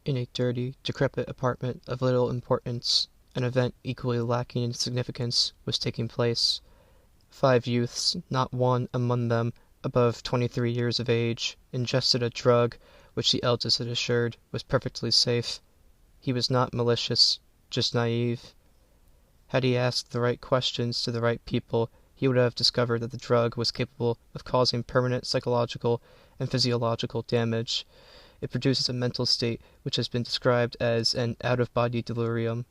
In a dirty, decrepit apartment of little importance, an event equally lacking in significance was taking place. 5 youths, not one among them above 23 years of age, ingested a drug which the eldest had assured was perfectly safe. He was not malicious, just naive. Had he asked the right questions to the right people, he would have discovered that the drug was capable of causing permanent psychological and physiological damage. It produces a mental state which has been described as an out-of-body delirium,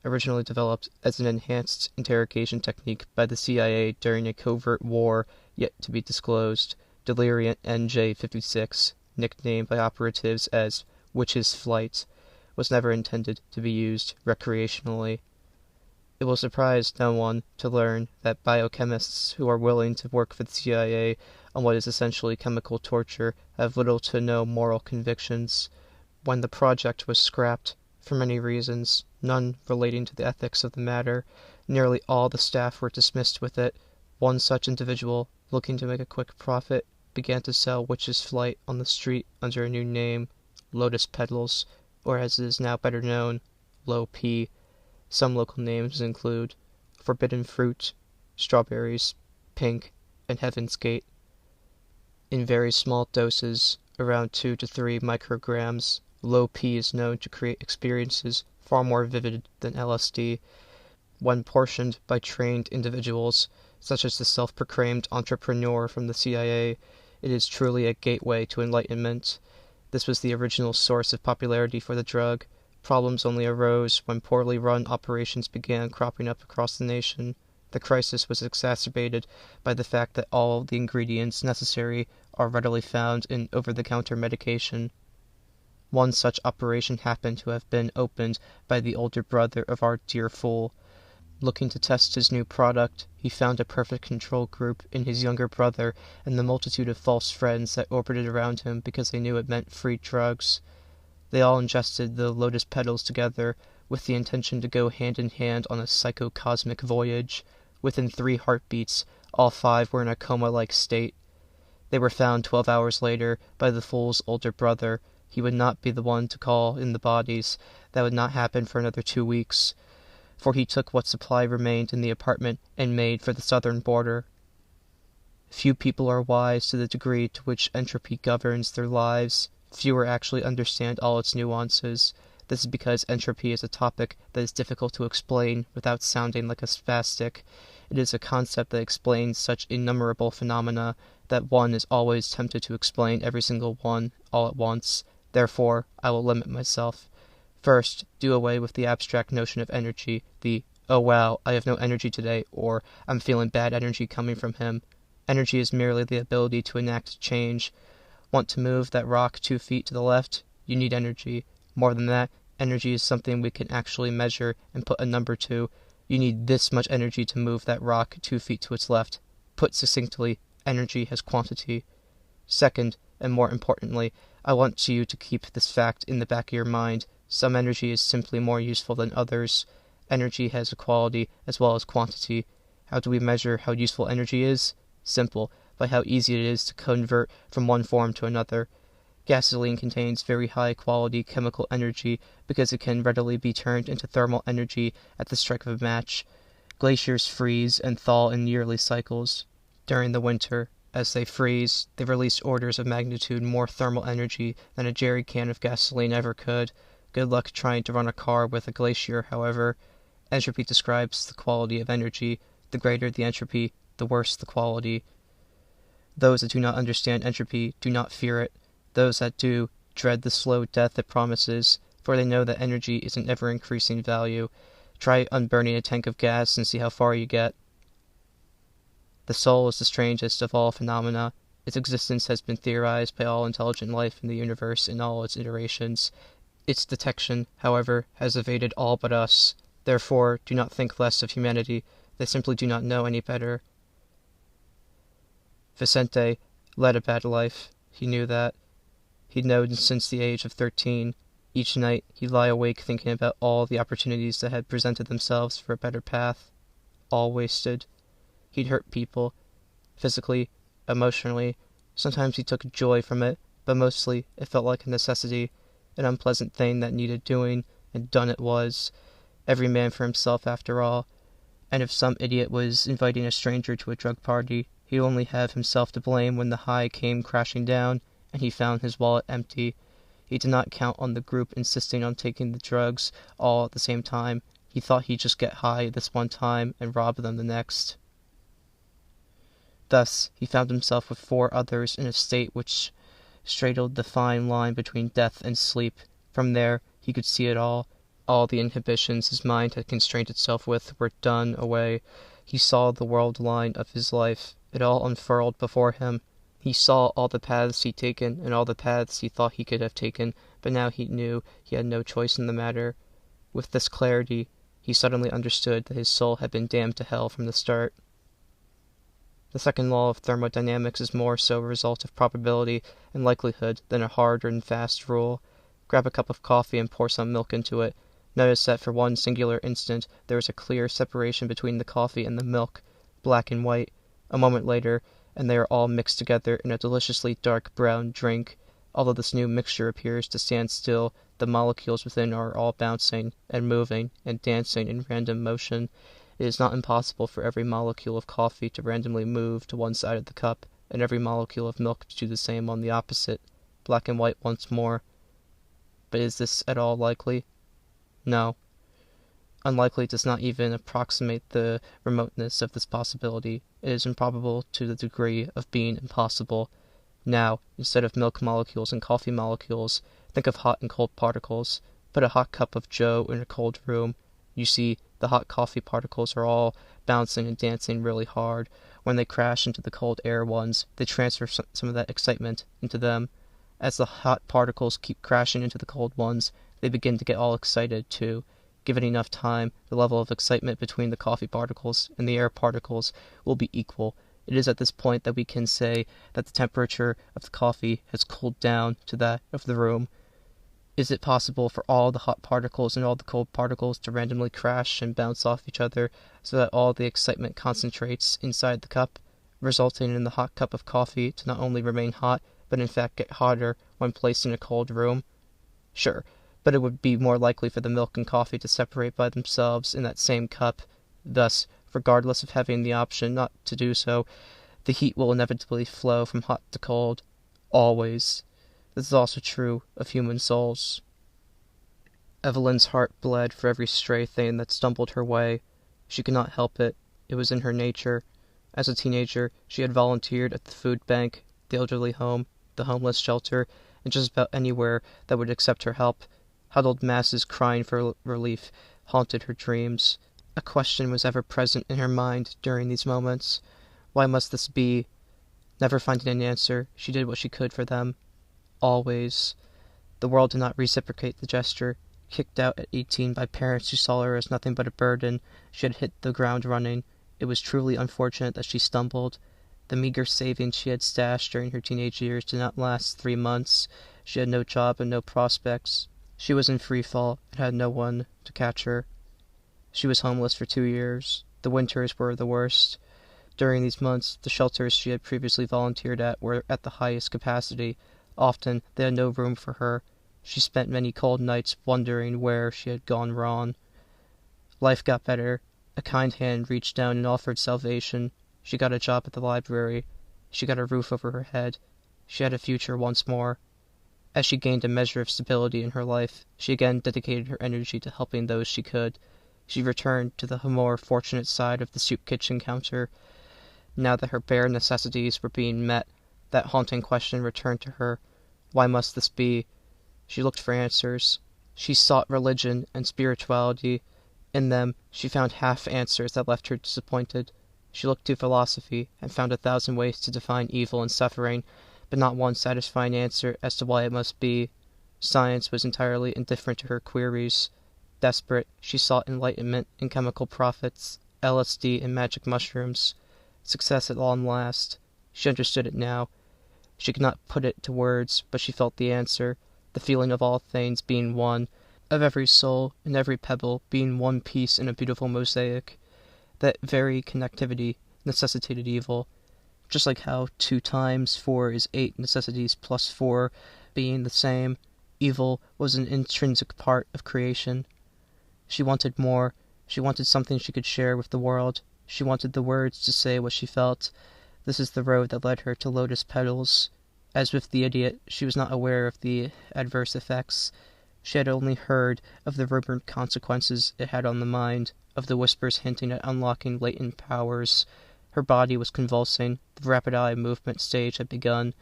originally developed as an enhanced interrogation technique by the CIA during a covert war yet to be disclosed. Delirium NJ-56, nicknamed by operatives as Witch's Flight, was never intended to be used recreationally. It will surprise no one to learn that biochemists who are willing to work for the CIA on what is essentially chemical torture have little to no moral convictions. When the project was scrapped, for many reasons, none relating to the ethics of the matter, nearly all the staff were dismissed with it. One such individual, looking to make a quick profit, began to sell Witch's Flight on the street under a new name, Lotus Petals, or as it is now better known, Low P. Some local names include Forbidden Fruit, Strawberries, Pink, and Heaven's Gate. In very small doses, around 2 to 3 micrograms, Low P is known to create experiences far more vivid than LSD. When portioned by trained individuals, such as the self-proclaimed entrepreneur from the CIA, it is truly a gateway to enlightenment. This was the original source of popularity for the drug. Problems only arose when poorly run operations began cropping up across the nation. The crisis was exacerbated by the fact that all the ingredients necessary are readily found in over-the-counter medication. One such operation happened to have been opened by the older brother of our dear fool. Looking to test his new product, he found a perfect control group in his younger brother and the multitude of false friends that orbited around him because they knew it meant free drugs. They all ingested the Lotus Petals together, with the intention to go hand in hand on a psychocosmic voyage. Within 3 heartbeats, all 5 were in a coma-like state. They were found 12 hours later by the fool's older brother. He would not be the one to call in the bodies. That would not happen for another 2 weeks, for he took what supply remained in the apartment and made for the southern border. Few people are wise to the degree to which entropy governs their lives. Fewer actually understand all its nuances. This is because entropy is a topic that is difficult to explain without sounding like a spastic. It is a concept that explains such innumerable phenomena that one is always tempted to explain every single one all at once. Therefore, I will limit myself. First, do away with the abstract notion of energy, the, "Oh wow, I have no energy today," or "I'm feeling bad energy coming from him." Energy is merely the ability to enact change. Want to move that rock 2 feet to the left? You need energy. More than that, energy is something we can actually measure and put a number to. You need this much energy to move that rock 2 feet to its left. Put succinctly, energy has quantity. Second, and more importantly, I want you to keep this fact in the back of your mind. Some energy is simply more useful than others. Energy has a quality as well as quantity. How do we measure how useful energy is? Simple, by how easy it is to convert from one form to another. Gasoline contains very high-quality chemical energy because it can readily be turned into thermal energy at the strike of a match. Glaciers freeze and thaw in yearly cycles. During the winter, as they freeze, they release orders of magnitude more thermal energy than a jerry can of gasoline ever could. Good luck trying to run a car with a glacier, however. Entropy describes the quality of energy. The greater the entropy, the worse the quality. Those that do not understand entropy do not fear it. Those that do dread the slow death it promises, for they know that energy is an ever-increasing value. Try unburning a tank of gas and see how far you get. The soul is the strangest of all phenomena. Its existence has been theorized by all intelligent life in the universe in all its iterations. Its detection, however, has evaded all but us. Therefore, do not think less of humanity. They simply do not know any better. Vicente led a bad life. He knew that. He'd known since the age of 13. Each night, he'd lie awake thinking about all the opportunities that had presented themselves for a better path. All wasted. He'd hurt people, physically, emotionally. Sometimes he took joy from it, but mostly it felt like a necessity. an unpleasant thing that needed doing, and done it was. Every man for himself after all. And if some idiot was inviting a stranger to a drug party, he'd only have himself to blame when the high came crashing down, and he found his wallet empty. He did not count on the group insisting on taking the drugs all at the same time. He thought he'd just get high this one time and rob them the next. Thus, he found himself with 4 others in a state which straddled the fine line between death and sleep. From there, he could see it all. All the inhibitions his mind had constrained itself with were done away. He saw the world line of his life. It all unfurled before him. He saw all the paths he'd taken, and all the paths he thought he could have taken, but now he knew he had no choice in the matter. With this clarity, he suddenly understood that his soul had been damned to hell from the start. The second law of thermodynamics is more so a result of probability and likelihood than a hard and fast rule. Grab a cup of coffee and pour some milk into it. Notice that for one singular instant there is a clear separation between the coffee and the milk, black and white. A moment later, and they are all mixed together in a deliciously dark brown drink. Although this new mixture appears to stand still, the molecules within are all bouncing, and moving, and dancing in random motion. It is not impossible for every molecule of coffee to randomly move to one side of the cup, and every molecule of milk to do the same on the opposite. Black and white once more. But is this at all likely? No. Unlikely does not even approximate the remoteness of this possibility. It is improbable to the degree of being impossible. Now, instead of milk molecules and coffee molecules, think of hot and cold particles. Put a hot cup of joe in a cold room. You see, the hot coffee particles are all bouncing and dancing really hard. When they crash into the cold air ones, they transfer some of that excitement into them. As the hot particles keep crashing into the cold ones, they begin to get all excited, too. Given enough time, the level of excitement between the coffee particles and the air particles will be equal. It is at this point that we can say that the temperature of the coffee has cooled down to that of the room. Is it possible for all the hot particles and all the cold particles to randomly crash and bounce off each other so that all the excitement concentrates inside the cup, resulting in the hot cup of coffee to not only remain hot, but in fact get hotter when placed in a cold room? Sure. But it would be more likely for the milk and coffee to separate by themselves in that same cup. Thus, regardless of having the option not to do so, the heat will inevitably flow from hot to cold. Always. This is also true of human souls. Evelyn's heart bled for every stray thing that stumbled her way. She could not help it. It was in her nature. As a teenager, she had volunteered at the food bank, the elderly home, the homeless shelter, and just about anywhere that would accept her help. Huddled masses crying for relief haunted her dreams. A question was ever present in her mind during these moments. Why must this be? Never finding an answer, she did what she could for them. Always. The world did not reciprocate the gesture. Kicked out at 18 by parents who saw her as nothing but a burden, she had hit the ground running. It was truly unfortunate that she stumbled. The meager savings she had stashed during her teenage years did not last 3 months. She had no job and no prospects. She was in free fall and had no one to catch her. She was homeless for 2 years. The winters were the worst. During these months, the shelters she had previously volunteered at were at the highest capacity. Often, they had no room for her. She spent many cold nights wondering where she had gone wrong. Life got better. A kind hand reached down and offered salvation. She got a job at the library. She got a roof over her head. She had a future once more. As she gained a measure of stability in her life, she again dedicated her energy to helping those she could. She returned to the more fortunate side of the soup kitchen counter. Now that her bare necessities were being met, that haunting question returned to her. Why must this be? She looked for answers. She sought religion and spirituality. In them, she found half answers that left her disappointed. She looked to philosophy and found 1,000 ways to define evil and suffering, but not one satisfying answer as to why it must be. Science was entirely indifferent to her queries. Desperate, she sought enlightenment in chemical profits, LSD and magic mushrooms. Success at long last. She understood it now. She could not put it to words, but she felt the answer, the feeling of all things being one, of every soul and every pebble being one piece in a beautiful mosaic. That very connectivity necessitated evil. Just like how 2 times 4 is 8 necessities plus 4 being the same, Evil was an intrinsic part of creation. She wanted more. She wanted something she could share with the world. She wanted the words to say what she felt. This is the road that led her to lotus petals. As with the idiot, she was not aware of the adverse effects. She had only heard of the rumored consequences it had on the mind, of the whispers hinting at unlocking latent powers. Her body was convulsing. The rapid eye movement stage had begun.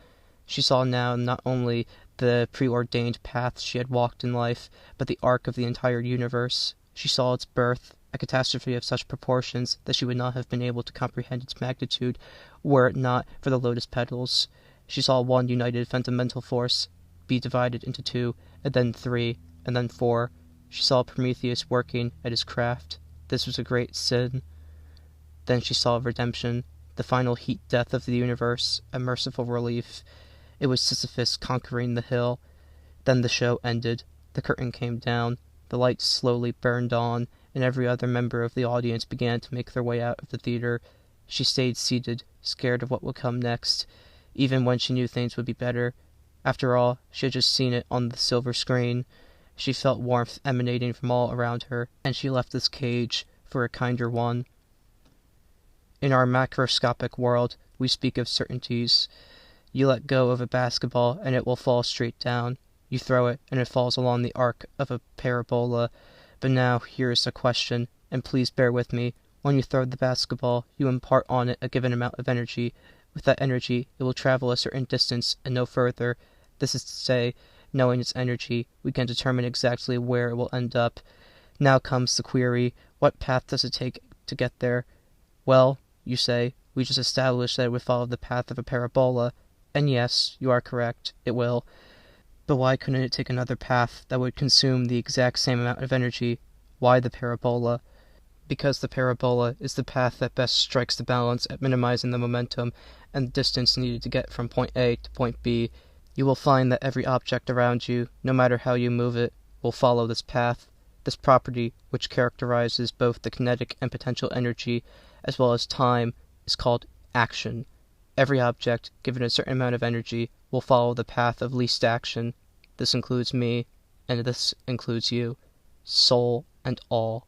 She saw now not only the preordained path she had walked in life, but the arc of the entire universe. She saw its birth, a catastrophe of such proportions that she would not have been able to comprehend its magnitude were it not for the lotus petals. She saw one united fundamental force be divided into two, and then three, and then four. She saw Prometheus working at his craft. This was a great sin. Then she saw redemption, the final heat death of the universe, a merciful relief. It was Sisyphus conquering the hill. Then the show ended. The curtain came down. The lights slowly burned on, and every other member of the audience began to make their way out of the theater. She stayed seated, scared of what would come next, even when she knew things would be better. After all, she had just seen it on the silver screen. She felt warmth emanating from all around her, and she left this cage for a kinder one. In our macroscopic world, we speak of certainties. You let go of a basketball, and it will fall straight down. You throw it, and it falls along the arc of a parabola. But now, here is a question, and please bear with me. When you throw the basketball, you impart on it a given amount of energy. With that energy, it will travel a certain distance and no further. This is to say, knowing its energy, we can determine exactly where it will end up. Now comes the query, what path does it take to get there? Well, you say, we just established that it would follow the path of a parabola. And yes, you are correct, it will. But why couldn't it take another path that would consume the exact same amount of energy? Why the parabola? Because the parabola is the path that best strikes the balance at minimizing the momentum and the distance needed to get from point A to point B. You will find that every object around you, no matter how you move it, will follow this path. This property, which characterizes both the kinetic and potential energy, as well as time, is called action. Every object, given a certain amount of energy, will follow the path of least action. This includes me, and this includes you, soul and all.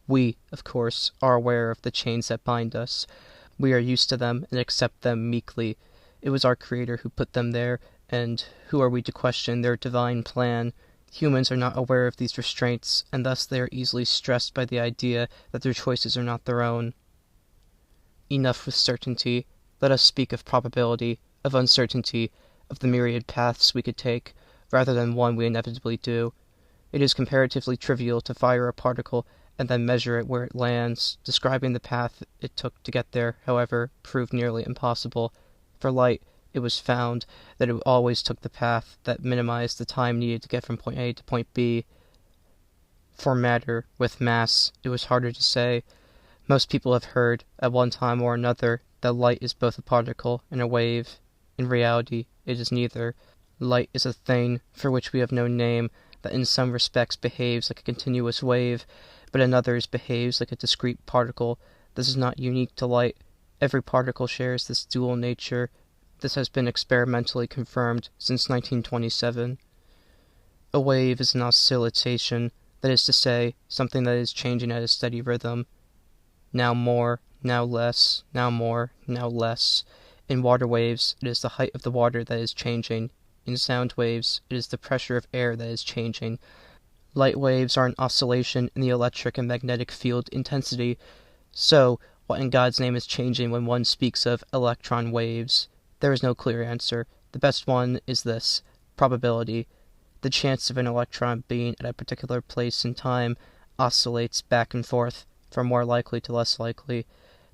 We, of course, are aware of the chains that bind us. We are used to them and accept them meekly. It was our Creator who put them there, and who are we to question their divine plan? Humans are not aware of these restraints, and thus they are easily stressed by the idea that their choices are not their own. Enough with certainty. Let us speak of probability, of uncertainty, of the myriad paths we could take, rather than one we inevitably do. It is comparatively trivial to fire a particle and then measure it where it lands. Describing the path it took to get there, however, proved nearly impossible. For light, it was found that it always took the path that minimized the time needed to get from point A to point B. For matter, with mass, it was harder to say. Most people have heard, at one time or another, that light is both a particle and a wave. In reality, it is neither. Light is a thing for which we have no name, that in some respects behaves like a continuous wave, but in others behaves like a discrete particle. This is not unique to light. Every particle shares this dual nature. This has been experimentally confirmed since 1927. A wave is an oscillation, that is to say, something that is changing at a steady rhythm. Now more, now less, now more, now less. In water waves, it is the height of the water that is changing. In sound waves, it is the pressure of air that is changing. Light waves are an oscillation in the electric and magnetic field intensity. So, what in God's name is changing when one speaks of electron waves? There is no clear answer. The best one is this: probability. The chance of an electron being at a particular place in time oscillates back and forth, from more likely to less likely.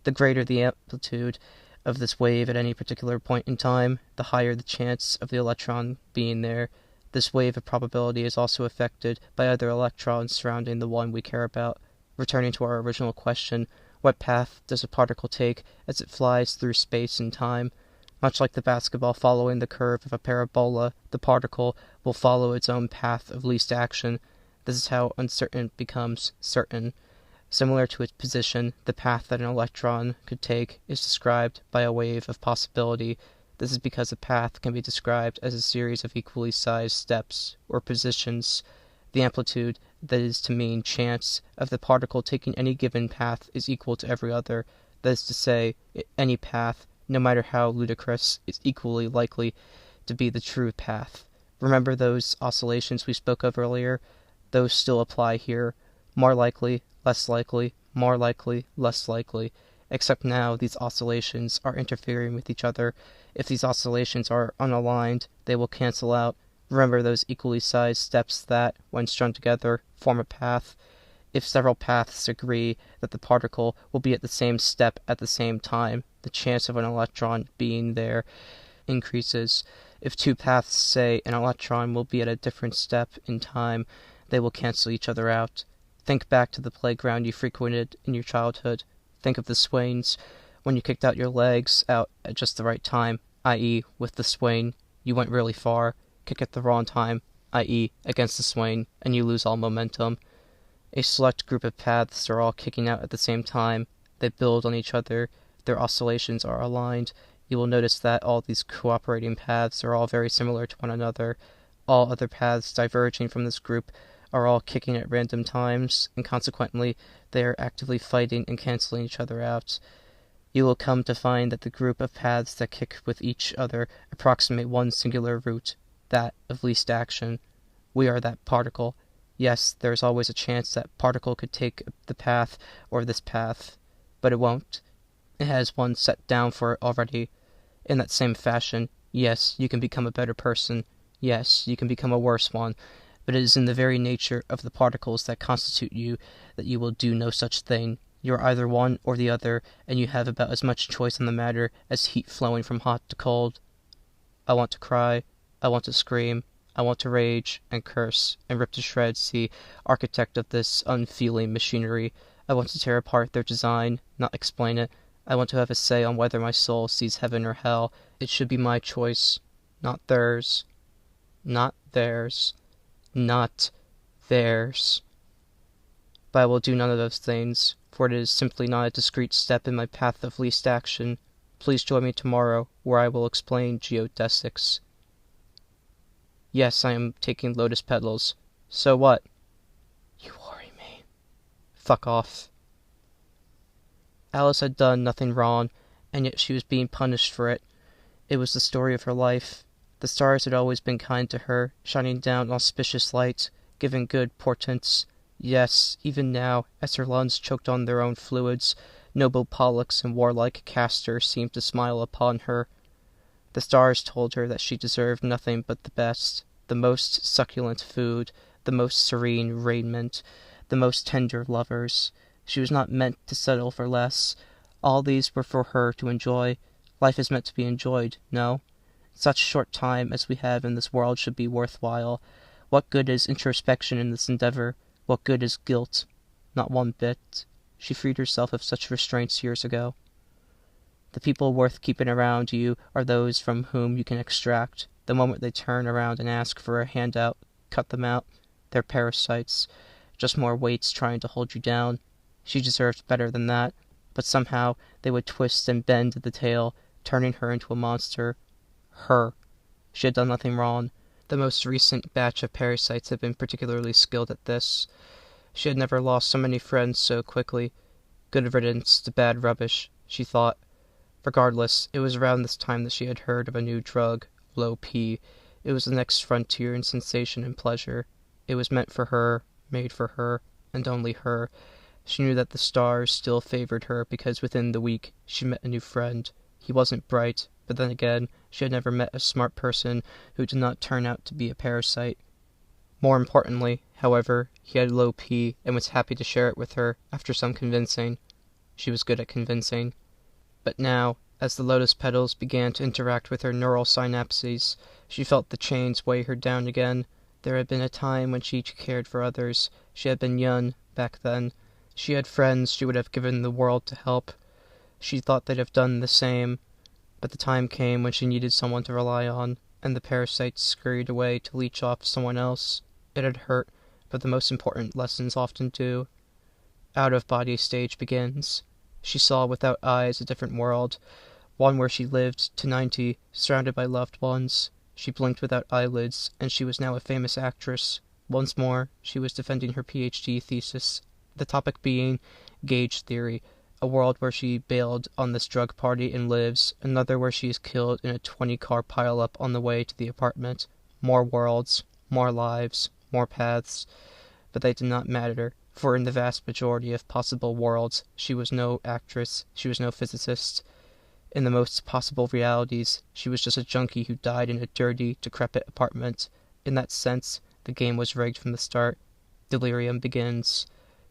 The greater the amplitude of this wave at any particular point in time, the higher the chance of the electron being there. This wave of probability is also affected by other electrons surrounding the one we care about. Returning to our original question, what path does a particle take as it flies through space and time? Much like the basketball following the curve of a parabola, the particle will follow its own path of least action. This is how uncertain becomes certain. Similar to its position, the path that an electron could take is described by a wave of possibility. This is because a path can be described as a series of equally sized steps, or positions. The amplitude, that is to mean chance, of the particle taking any given path is equal to every other. That is to say, any path, no matter how ludicrous, is equally likely to be the true path. Remember those oscillations we spoke of earlier? Those still apply here. More likely, less likely, more likely, less likely. Except now these oscillations are interfering with each other. If these oscillations are unaligned, they will cancel out. Remember those equally sized steps that, when strung together, form a path. If several paths agree that the particle will be at the same step at the same time, the chance of an electron being there increases. If two paths say an electron will be at a different step in time, they will cancel each other out. Think back to the playground you frequented in your childhood. Think of the swains. When you kicked out your legs out at just the right time, i.e. with the swain, you went really far. Kick at the wrong time, i.e. against the swain, and you lose all momentum. A select group of paths are all kicking out at the same time. They build on each other. Their oscillations are aligned. You will notice that all these cooperating paths are all very similar to one another. All other paths diverging from this group are all kicking at random times, and consequently they are actively fighting and cancelling each other out. You will come to find that the group of paths that kick with each other approximate one singular root, that of least action. We are that particle. Yes, there is always a chance that particle could take the path or this path, but it won't. It has one set down for it already. In that same fashion, yes, you can become a better person. Yes, you can become a worse one. But it is in the very nature of the particles that constitute you that you will do no such thing. You are either one or the other, and you have about as much choice in the matter as heat flowing from hot to cold. I want to cry. I want to scream. I want to rage and curse and rip to shreds the architect of this unfeeling machinery. I want to tear apart their design, not explain it. I want to have a say on whether my soul sees heaven or hell. It should be my choice, not theirs. Not theirs. Not theirs. But I will do none of those things, for it is simply not a discrete step in my path of least action. Please join me tomorrow, where I will explain geodesics. Yes, I am taking lotus petals. So what? You worry me. Fuck off. Alice had done nothing wrong, and yet she was being punished for it. It was the story of her life. The stars had always been kind to her, shining down auspicious light, giving good portents. Yes, even now, as her lungs choked on their own fluids, noble Pollux and warlike Castor seemed to smile upon her. The stars told her that she deserved nothing but the best, the most succulent food, the most serene raiment, the most tender lovers. She was not meant to settle for less. All these were for her to enjoy. Life is meant to be enjoyed, no? Such short time as we have in this world should be worthwhile. What good is introspection in this endeavor? What good is guilt? Not one bit. She freed herself of such restraints years ago. The people worth keeping around you are those from whom you can extract. The moment they turn around and ask for a handout, cut them out. They're parasites, just more weights trying to hold you down. She deserved better than that, but somehow they would twist and bend at the tail, turning her into a monster. Her. She had done nothing wrong. The most recent batch of parasites had been particularly skilled at this. She had never lost so many friends so quickly. Good riddance to bad rubbish, she thought. Regardless, it was around this time that she had heard of a new drug, low P. It was the next frontier in sensation and pleasure. It was meant for her, made for her, and only her. She knew that the stars still favored her because within the week she met a new friend. He wasn't bright, but then again, she had never met a smart person who did not turn out to be a parasite. More importantly, however, he had low P and was happy to share it with her after some convincing. She was good at convincing. But now, as the lotus petals began to interact with her neural synapses, she felt the chains weigh her down again. There had been a time when she cared for others. She had been young, back then. She had friends she would have given the world to help. She thought they'd have done the same. But the time came when she needed someone to rely on, and the parasites scurried away to leech off someone else. It had hurt, but the most important lessons often do. Out-of-body stage begins. She saw without eyes a different world, one where she lived to 90, surrounded by loved ones. She blinked without eyelids, and she was now a famous actress. Once more, she was defending her PhD thesis, the topic being gauge theory, a world where she bailed on this drug party and lives, another where she is killed in a 20-car pileup on the way to the apartment. More worlds, more lives, more paths, but they did not matter, for in the vast majority of possible worlds, she was no actress, she was no physicist. In the most possible realities, she was just a junkie who died in a dirty, decrepit apartment. In that sense, the game was rigged from the start. Delirium begins.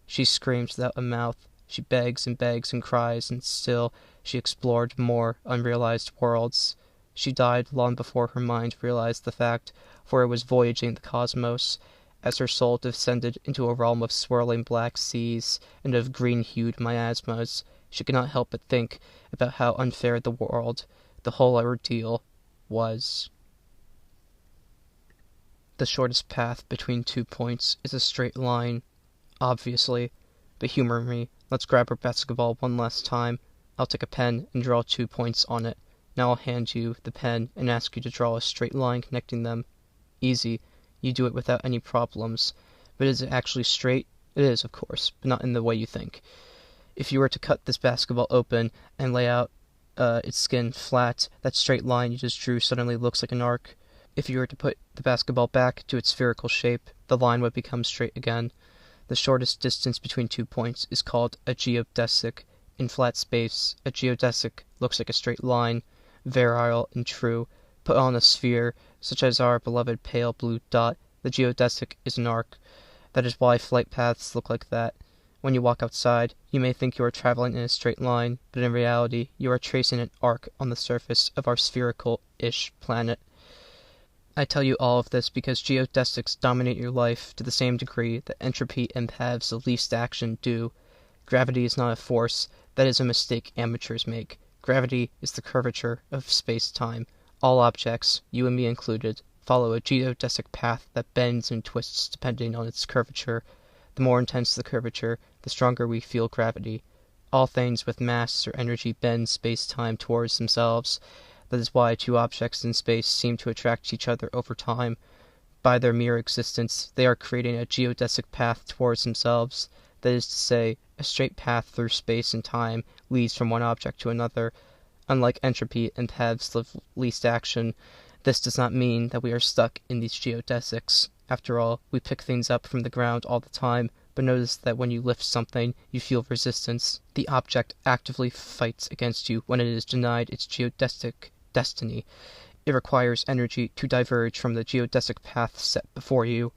She screams without a mouth. She begs and cries, and still she explored more unrealized worlds. She died long before her mind realized the fact, for it was voyaging the cosmos. As her soul descended into a realm of swirling black seas and of green-hued miasmas, she could not help but think about how unfair the world, the whole ordeal, was. The shortest path between 2 points is a straight line, obviously, but humor me. Let's grab our basketball one last time. I'll take a pen and draw 2 points on it. Now I'll hand you the pen and ask you to draw a straight line connecting them. Easy. You do it without any problems. But is it actually straight? It is, of course, but not in the way you think. If you were to cut this basketball open and lay out its skin flat, that straight line you just drew suddenly looks like an arc. If you were to put the basketball back to its spherical shape, the line would become straight again. The shortest distance between 2 points is called a geodesic. In flat space, a geodesic looks like a straight line, virile and true. Put on a sphere, such as our beloved pale blue dot, the geodesic is an arc. That is why flight paths look like that. When you walk outside, you may think you are traveling in a straight line, but in reality, you are tracing an arc on the surface of our spherical-ish planet. I tell you all of this because geodesics dominate your life to the same degree that entropy and paths of least action do. Gravity is not a force. That is a mistake amateurs make. Gravity is the curvature of space-time. All objects, you and me included, follow a geodesic path that bends and twists depending on its curvature. The more intense the curvature, the stronger we feel gravity. All things with mass or energy bend space-time towards themselves. That is why two objects in space seem to attract each other over time. By their mere existence, they are creating a geodesic path towards themselves. That is to say, a straight path through space and time leads from one object to another. Unlike entropy and paths of least action, this does not mean that we are stuck in these geodesics. After all, we pick things up from the ground all the time, but notice that when you lift something, you feel resistance. The object actively fights against you when it is denied its geodesic destiny. It requires energy to diverge from the geodesic path set before you.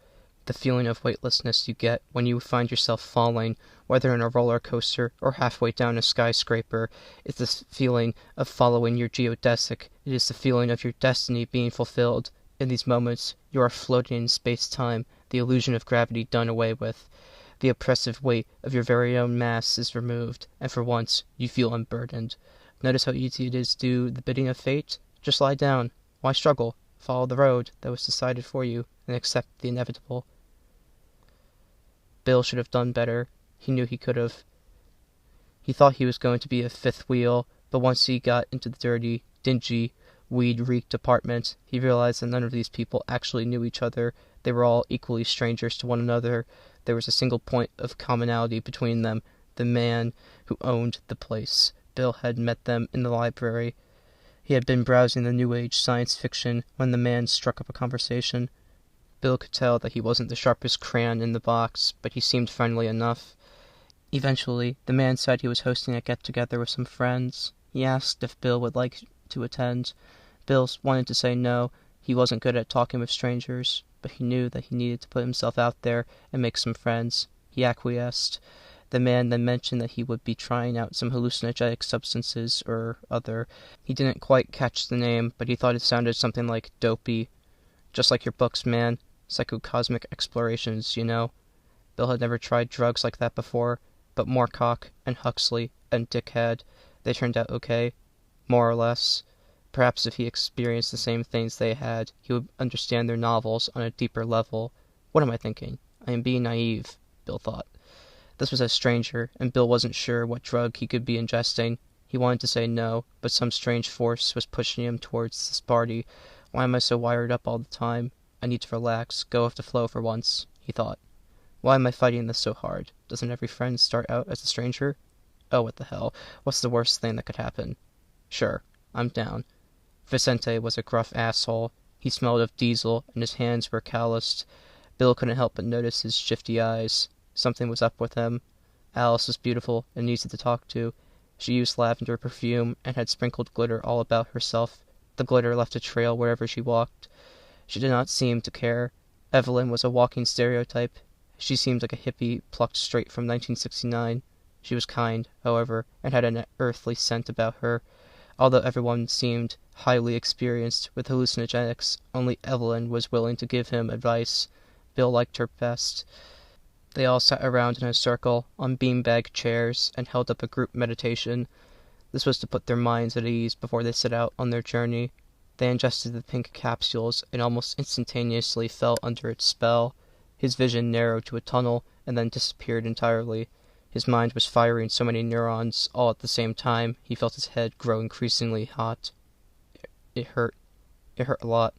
The feeling of weightlessness you get when you find yourself falling, whether in a roller coaster or halfway down a skyscraper, is the feeling of following your geodesic. It is the feeling of your destiny being fulfilled. In these moments, you are floating in space-time, the illusion of gravity done away with. The oppressive weight of your very own mass is removed, and for once, you feel unburdened. Notice how easy it is to do the bidding of fate? Just lie down. Why struggle? Follow the road that was decided for you, and accept the inevitable. Bill should have done better. He knew he could have. He thought he was going to be a fifth wheel, but once he got into the dirty, dingy, weed-reeked apartment, he realized that none of these people actually knew each other. They were all equally strangers to one another. There was a single point of commonality between them, the man who owned the place. Bill had met them in the library. He had been browsing the New Age science fiction when the man struck up a conversation. Bill could tell that he wasn't the sharpest crayon in the box, but he seemed friendly enough. Eventually, the man said he was hosting a get-together with some friends. He asked if Bill would like to attend. Bill wanted to say no. He wasn't good at talking with strangers, but he knew that he needed to put himself out there and make some friends. He acquiesced. The man then mentioned that he would be trying out some hallucinogenic substances or other. He didn't quite catch the name, but he thought it sounded something like dopey. Just like your books, man. Psychocosmic explorations, you know. Bill had never tried drugs like that before, but Moorcock and Huxley and Dick had. They turned out okay, more or less. Perhaps if he experienced the same things they had, he would understand their novels on a deeper level. What am I thinking? I am being naive, Bill thought. This was a stranger, and Bill wasn't sure what drug he could be ingesting. He wanted to say no, but some strange force was pushing him towards this party. Why am I so wired up all the time? I need to relax, go with the flow for once, he thought. Why am I fighting this so hard? Doesn't every friend start out as a stranger? Oh, what the hell. What's the worst thing that could happen? Sure, I'm down. Vicente was a gruff asshole. He smelled of diesel, and his hands were calloused. Bill couldn't help but notice his shifty eyes. Something was up with him. Alice was beautiful and easy to talk to. She used lavender perfume and had sprinkled glitter all about herself. The glitter left a trail wherever she walked. She did not seem to care. Evelyn was a walking stereotype. She seemed like a hippie plucked straight from 1969. She was kind, however, and had an earthly scent about her. Although everyone seemed highly experienced with hallucinogenics, only Evelyn was willing to give him advice. Bill liked her best. They all sat around in a circle on beanbag chairs and held up a group meditation. This was to put their minds at ease before they set out on their journey. They ingested the pink capsules and almost instantaneously fell under its spell. His vision narrowed to a tunnel and then disappeared entirely. His mind was firing so many neurons all at the same time, he felt his head grow increasingly hot. It hurt. It hurt a lot.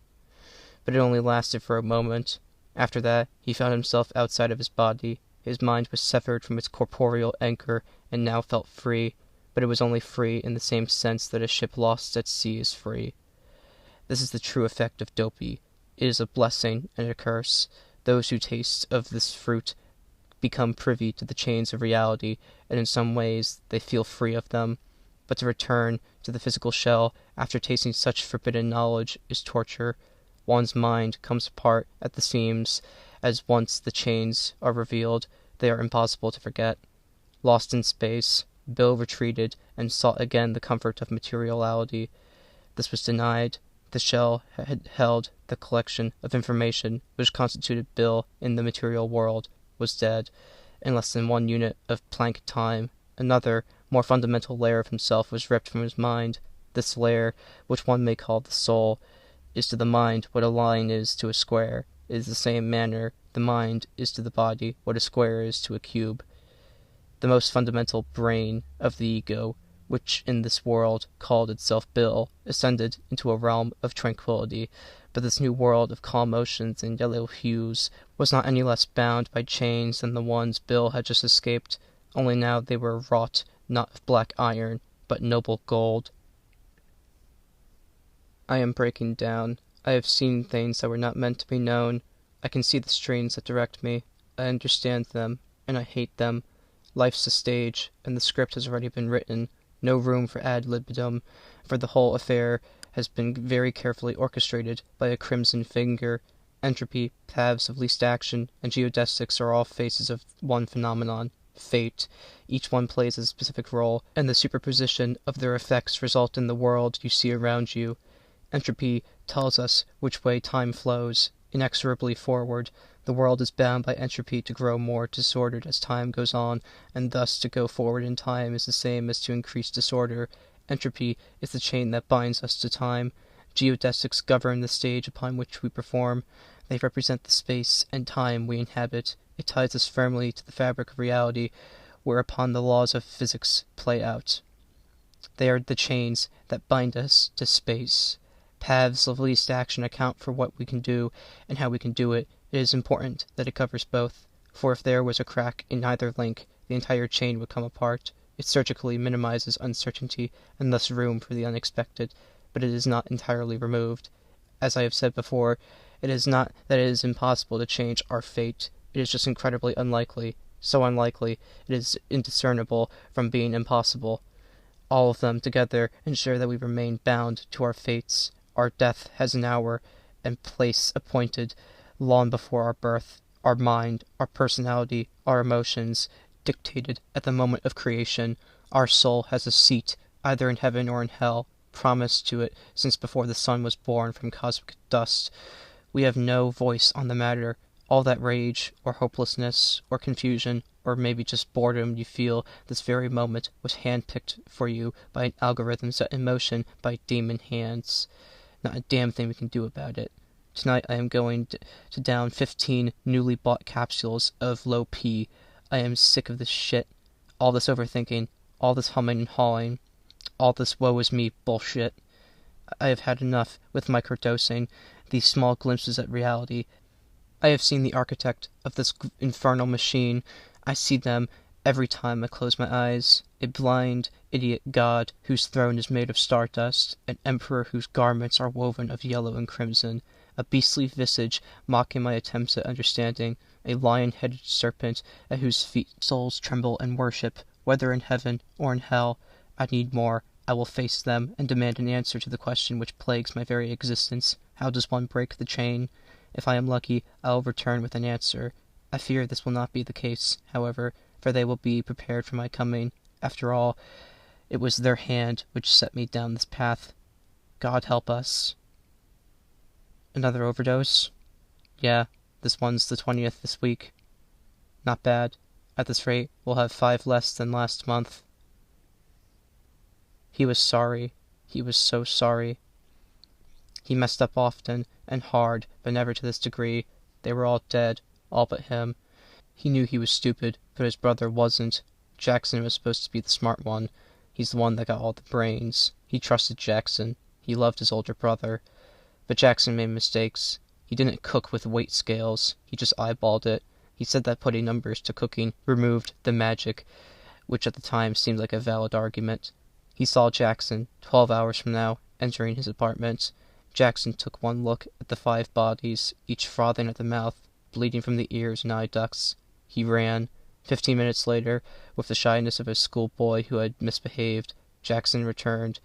But it only lasted for a moment. After that, he found himself outside of his body. His mind was severed from its corporeal anchor and now felt free, but it was only free in the same sense that a ship lost at sea is free. This is the true effect of dopey. It is a blessing and a curse. Those who taste of this fruit become privy to the chains of reality, and in some ways they feel free of them. But to return to the physical shell after tasting such forbidden knowledge is torture. One's mind comes apart at the seams, as once the chains are revealed, they are impossible to forget. Lost in space, Bill retreated and sought again the comfort of materiality. This was denied. The shell had held the collection of information which constituted Bill in the material world, was dead. In less than 1 unit of Planck time, another, more fundamental layer of himself was ripped from his mind. This layer, which one may call the soul, is to the mind what a line is to a square. It is the same manner the mind is to the body what a square is to a cube. The most fundamental brain of the ego, which in this world called itself Bill, ascended into a realm of tranquility, but this new world of calm oceans and yellow hues was not any less bound by chains than the ones Bill had just escaped, only now they were wrought not of black iron, but noble gold. I am breaking down. I have seen things that were not meant to be known. I can see the strings that direct me. I understand them, and I hate them. Life's a stage, and the script has already been written. No room for ad libitum, for the whole affair has been very carefully orchestrated by a crimson finger. Entropy, paths of least action, and geodesics are all faces of one phenomenon, fate. Each one plays a specific role, and the superposition of their effects result in the world you see around you. Entropy tells us which way time flows, inexorably forward. The world is bound by entropy to grow more disordered as time goes on, and thus to go forward in time is the same as to increase disorder. Entropy is the chain that binds us to time. Geodesics govern the stage upon which we perform. They represent the space and time we inhabit. It ties us firmly to the fabric of reality, whereupon the laws of physics play out. They are the chains that bind us to space. Paths of least action account for what we can do and how we can do it. It is important that it covers both, for if there was a crack in either link, the entire chain would come apart. It surgically minimizes uncertainty and thus room for the unexpected, but it is not entirely removed. As I have said before, it is not that it is impossible to change our fate. It is just incredibly unlikely, so unlikely it is indiscernible from being impossible. All of them together ensure that we remain bound to our fates. Our death has an hour and place appointed long before our birth. Our mind, our personality, our emotions, dictated at the moment of creation. Our soul has a seat, either in heaven or in hell, promised to it since before the sun was born from cosmic dust. We have no voice on the matter. All that rage, or hopelessness, or confusion, or maybe just boredom you feel this very moment was hand-picked for you by an algorithm set in motion by demon hands. Not a damn thing we can do about it. Tonight I am going to down 15 newly bought capsules of low P. I am sick of this shit. All this overthinking, all this humming and hawing. All this woe is me bullshit. I have had enough with microdosing, these small glimpses at reality. I have seen the architect of this infernal machine. I see them every time I close my eyes. A blind, idiot god whose throne is made of stardust, an emperor whose garments are woven of yellow and crimson, a beastly visage mocking my attempts at understanding, a lion-headed serpent at whose feet souls tremble and worship, whether in heaven or in hell. I need more. I will face them and demand an answer to the question which plagues my very existence. How does one break the chain? If I am lucky, I will return with an answer. I fear this will not be the case, however, for they will be prepared for my coming. After all, it was their hand which set me down this path. God help us. Another overdose? Yeah, this one's the 20th this week. Not bad. At this rate, we'll have 5 less than last month. He was sorry. He was so sorry. He messed up often and hard, but never to this degree. They were all dead, all but him. He knew he was stupid, but his brother wasn't. Jackson was supposed to be the smart one. He's the one that got all the brains. He trusted Jackson. He loved his older brother. But Jackson made mistakes. He didn't cook with weight scales. He just eyeballed it. He said that putting numbers to cooking removed the magic, which at the time seemed like a valid argument. He saw Jackson, 12 hours from now, entering his apartment. Jackson took one look at the 5 bodies, each frothing at the mouth, bleeding from the ears and eye ducts. He ran. 15 minutes later, with the shyness of a schoolboy who had misbehaved, Jackson returned.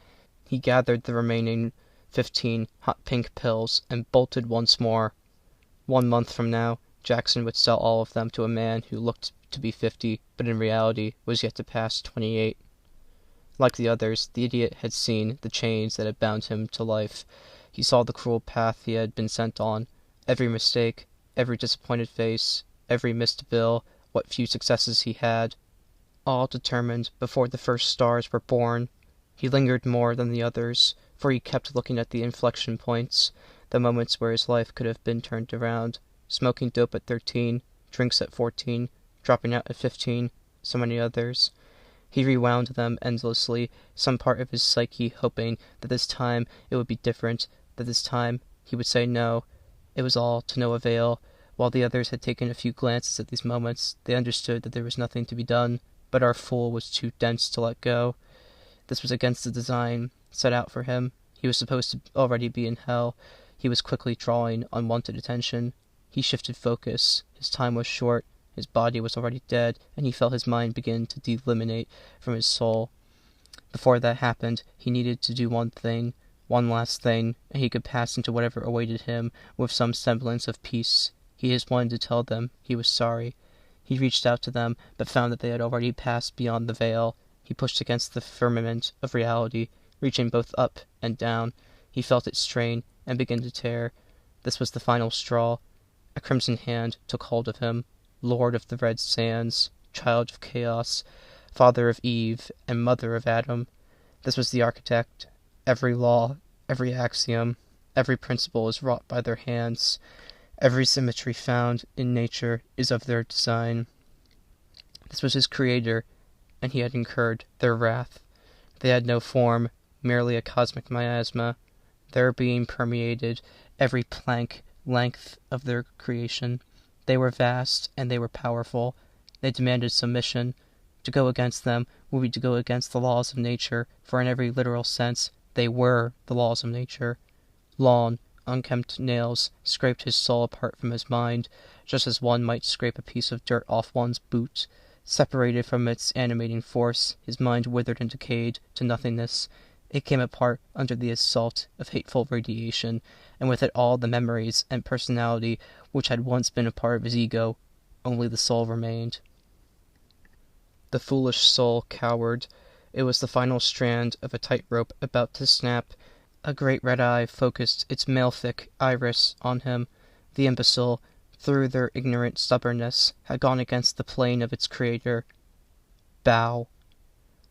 He gathered the remaining 15 hot pink pills and bolted once more. 1 month from now, Jackson would sell all of them to a man who looked to be 50, but in reality was yet to pass 28. Like the others, the idiot had seen the chains that had bound him to life. He saw the cruel path he had been sent on. Every mistake, every disappointed face, every missed bill, what few successes he had, all determined before the first stars were born. He lingered more than the others, for he kept looking at the inflection points, the moments where his life could have been turned around. Smoking dope at 13, drinks at 14, dropping out at 15, so many others. He rewound them endlessly, some part of his psyche hoping that this time it would be different, that this time he would say no. It was all to no avail. While the others had taken a few glances at these moments, they understood that there was nothing to be done, but our fool was too dense to let go. This was against the design set out for him. He was supposed to already be in hell. He was quickly drawing unwanted attention. He shifted focus. His time was short. His body was already dead, and he felt his mind begin to delimitate from his soul. Before that happened, he needed to do one thing, one last thing, and he could pass into whatever awaited him with some semblance of peace. He just wanted to tell them he was sorry. He reached out to them, but found that they had already passed beyond the veil. He pushed against the firmament of reality, reaching both up and down. He felt it strain and begin to tear. This was the final straw. A crimson hand took hold of him. Lord of the red sands, child of chaos, father of Eve, and mother of Adam. This was the architect. Every law, every axiom, every principle is wrought by their hands. Every symmetry found in nature is of their design. This was his creator, and he had incurred their wrath. They had no form, merely a cosmic miasma. Their being permeated every plank length of their creation. They were vast, and they were powerful. They demanded submission. To go against them would be to go against the laws of nature, for in every literal sense they were the laws of nature. Long, unkempt nails scraped his soul apart from his mind, just as one might scrape a piece of dirt off one's boot. Separated from its animating force, his mind withered and decayed to nothingness. It came apart under the assault of hateful radiation, and with it all the memories and personality which had once been a part of his ego. Only the soul remained. The foolish soul cowered. It was the final strand of a tightrope about to snap. A great red eye focused its malefic iris on him. The imbecile, through their ignorant stubbornness, had gone against the plane of its creator. Bow.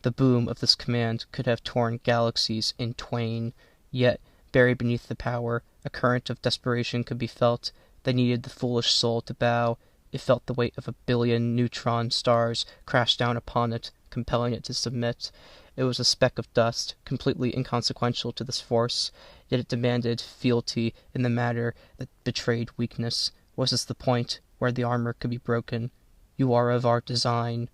The boom of this command could have torn galaxies in twain. Yet, buried beneath the power, a current of desperation could be felt. They needed the foolish soul to bow. It felt the weight of 1 billion neutron stars crash down upon it, compelling it to submit. It was a speck of dust, completely inconsequential to this force, yet it demanded fealty in the matter that betrayed weakness. Was this the point where the armor could be broken? You are of our design.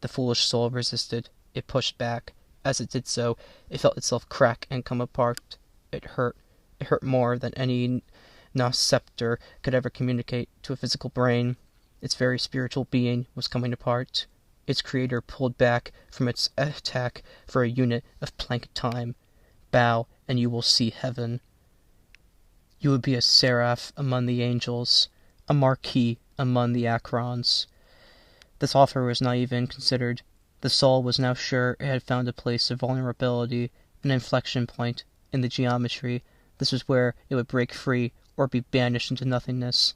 The foolish soul resisted. It pushed back. As it did so, it felt itself crack and come apart. It hurt. It hurt more than any scepter could ever communicate to a physical brain. Its very spiritual being was coming apart. Its creator pulled back from its attack for a unit of plank time. Bow, and you will see heaven. You would be a seraph among the angels, a marquis among the acrons. This offer was not even considered. The soul was now sure it had found a place of vulnerability, an inflection point in the geometry. This was where it would break free or be banished into nothingness.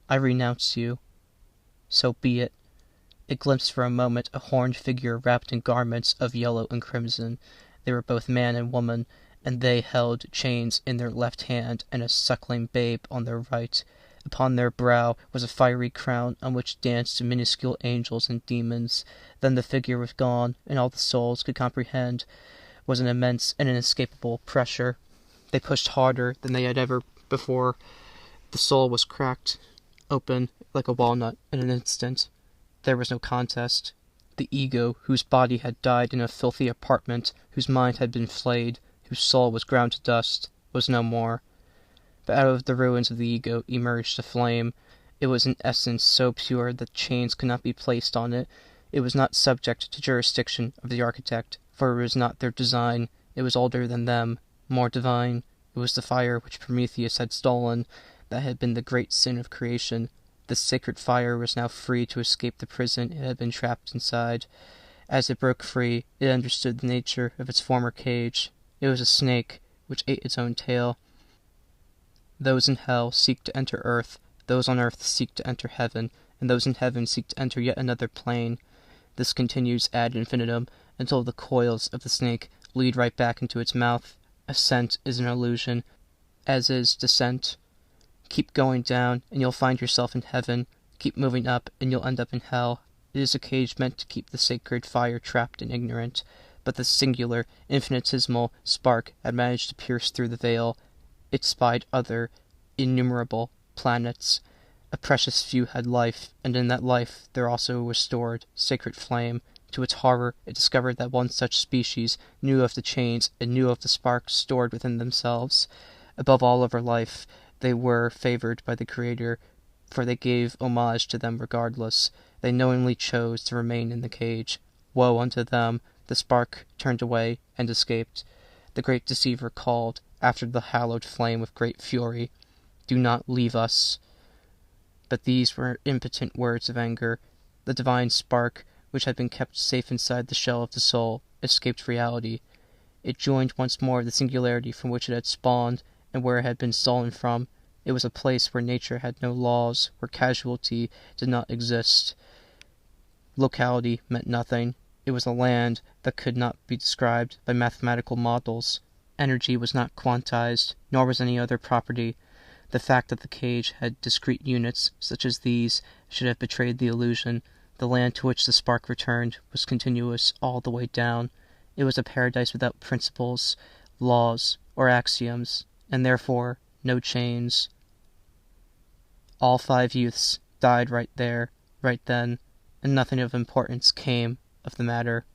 I renounce you. So be it. It glimpsed for a moment a horned figure wrapped in garments of yellow and crimson. They were both man and woman, and they held chains in their left hand and a suckling babe on their right. Upon their brow was a fiery crown on which danced minuscule angels and demons. Then the figure was gone, and all the souls could comprehend was an immense and inescapable pressure. They pushed harder than they had ever before. The soul was cracked open like a walnut in an instant. There was no contest. The ego, whose body had died in a filthy apartment, whose mind had been flayed, whose soul was ground to dust, was no more. But out of the ruins of the ego emerged a flame. It was an essence so pure that chains could not be placed on it. It was not subject to jurisdiction of the architect, for it was not their design. It was older than them, more divine. It was the fire which Prometheus had stolen, that had been the great sin of creation. The sacred fire was now free to escape the prison it had been trapped inside. As it broke free, it understood the nature of its former cage. It was a snake, which ate its own tail. Those in hell seek to enter earth, those on earth seek to enter heaven, and those in heaven seek to enter yet another plane. This continues ad infinitum until the coils of the snake lead right back into its mouth. Ascent is an illusion, as is descent. Keep going down, and you'll find yourself in heaven. Keep moving up, and you'll end up in hell. It is a cage meant to keep the sacred fire trapped and ignorant. But the singular, infinitesimal spark had managed to pierce through the veil. It spied other, innumerable planets. A precious few had life, and in that life there also was stored sacred flame. To its horror, it discovered that one such species knew of the chains and knew of the sparks stored within themselves. Above all other life, they were favored by the Creator, for they gave homage to them regardless. They knowingly chose to remain in the cage. Woe unto them! The spark turned away and escaped. The great deceiver called after the hallowed flame with great fury, "Do not leave us!" But these were impotent words of anger. The divine spark, which had been kept safe inside the shell of the soul, escaped reality. It joined once more the singularity from which it had spawned, and where it had been stolen from. It was a place where nature had no laws, where casualty did not exist. Locality meant nothing. It was a land that could not be described by mathematical models. Energy was not quantized, nor was any other property. The fact that the cage had discrete units, such as these, should have betrayed the illusion. The land to which the spark returned was continuous all the way down. It was a paradise without principles, laws, or axioms, and therefore no chains. All 5 youths died right there, right then, and nothing of importance came of the matter.